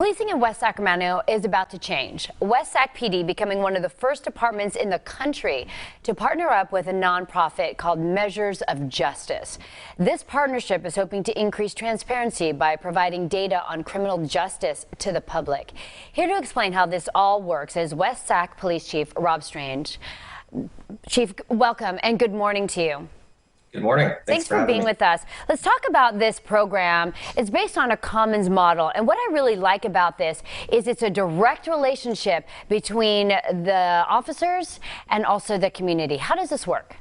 Policing in West Sacramento is about to change. West Sac PD becoming one of the first departments in the country to partner up with a nonprofit called Measures of Justice. This partnership is hoping to increase transparency by providing data on criminal justice to the public. Here to explain how this all works is West Sac Police Chief Rob Strange. Chief, welcome and good morning to you. Good morning. Thanks for being with us. Let's talk about this program. It's based on a commons model. And what I really like about this is it's a direct relationship between the officers and also the community. How does this work?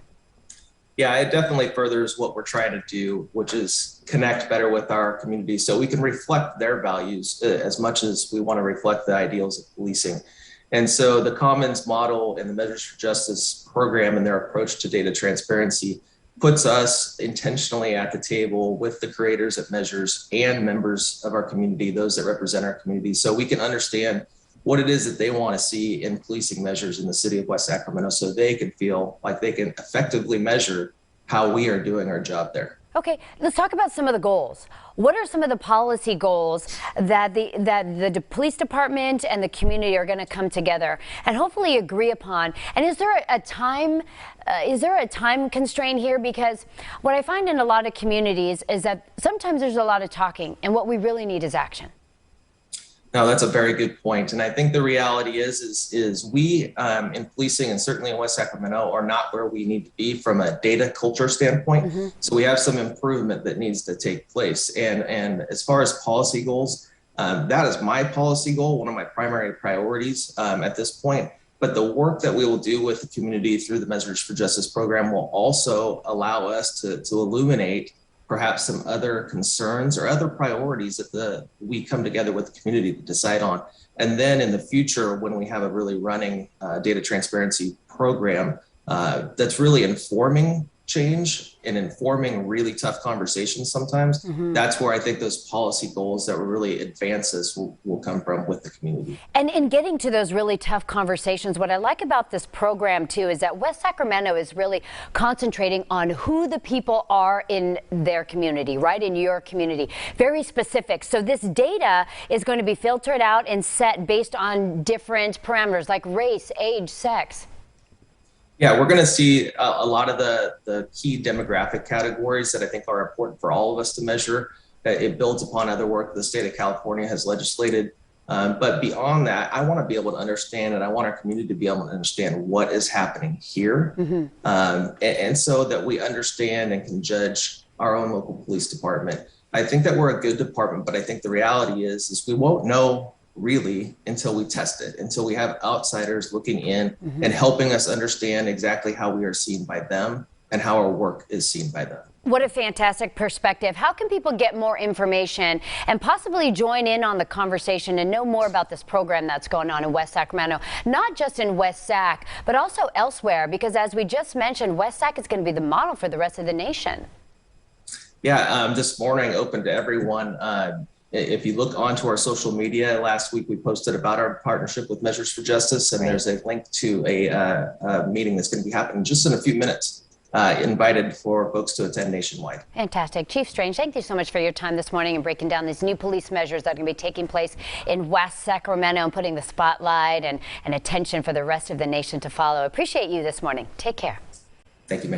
Yeah, it definitely furthers what we're trying to do, which is connect better with our community so we can reflect their values as much as we want to reflect the ideals of policing. And so the commons model and the Measures for Justice program and their approach to data transparency puts us intentionally at the table with the creators of Measures and members of our community, those that represent our community, so we can understand what it is that they want to see in policing measures in the city of West Sacramento so they can feel like they can effectively measure how we are doing our job there. Okay, let's talk about some of the goals. What are some of the policy goals that the police department and the community are going to come together and hopefully agree upon? And is there a time constraint here? Because what I find in a lot of communities is that sometimes there's a lot of talking, and what we really need is action. No, that's a very good point. And I think the reality is we in policing, and certainly in West Sacramento, are not where we need to be from a data culture standpoint. Mm-hmm. So we have some improvement that needs to take place. And as far as policy goals, that is my policy goal, one of my primary priorities at this point. But the work that we will do with the community through the Measures for Justice program will also allow us to illuminate perhaps some other concerns or other priorities that we come together with the community to decide on. And then in the future, when we have a really running data transparency program that's really informing change and informing really tough conversations sometimes, mm-hmm. That's where I think those policy goals that will really advance us will come from with the community. And in getting to those really tough conversations, what I like about this program too is that West Sacramento is really concentrating on who the people are in their community, right? In your community, very specific. So this data is going to be filtered out and set based on different parameters like race, age, sex. Yeah, we're going to see a lot of the key demographic categories that I think are important for all of us to measure. It builds upon other work the state of California has legislated. But beyond that, I want to be able to understand, and I want our community to be able to understand what is happening here. Mm-hmm. And so that we understand and can judge our own local police department. I think that we're a good department, but I think the reality is we won't know really until we test it, until we have outsiders looking in mm-hmm. and helping us understand exactly how we are seen by them and how our work is seen by them. What a fantastic perspective. How can people get more information and possibly join in on the conversation and know more about this program that's going on in West Sacramento, not just in West Sac, but also elsewhere? Because as we just mentioned, West Sac is going to be the model for the rest of the nation. Yeah, this morning open to everyone. If you look onto our social media, last week we posted about our partnership with Measures for Justice, and there's a link to a meeting that's going to be happening just in a few minutes, invited for folks to attend nationwide. Fantastic. Chief Strange, thank you so much for your time this morning and breaking down these new police measures that are going to be taking place in West Sacramento and putting the spotlight and attention for the rest of the nation to follow. Appreciate you this morning. Take care. Thank you, ma'am.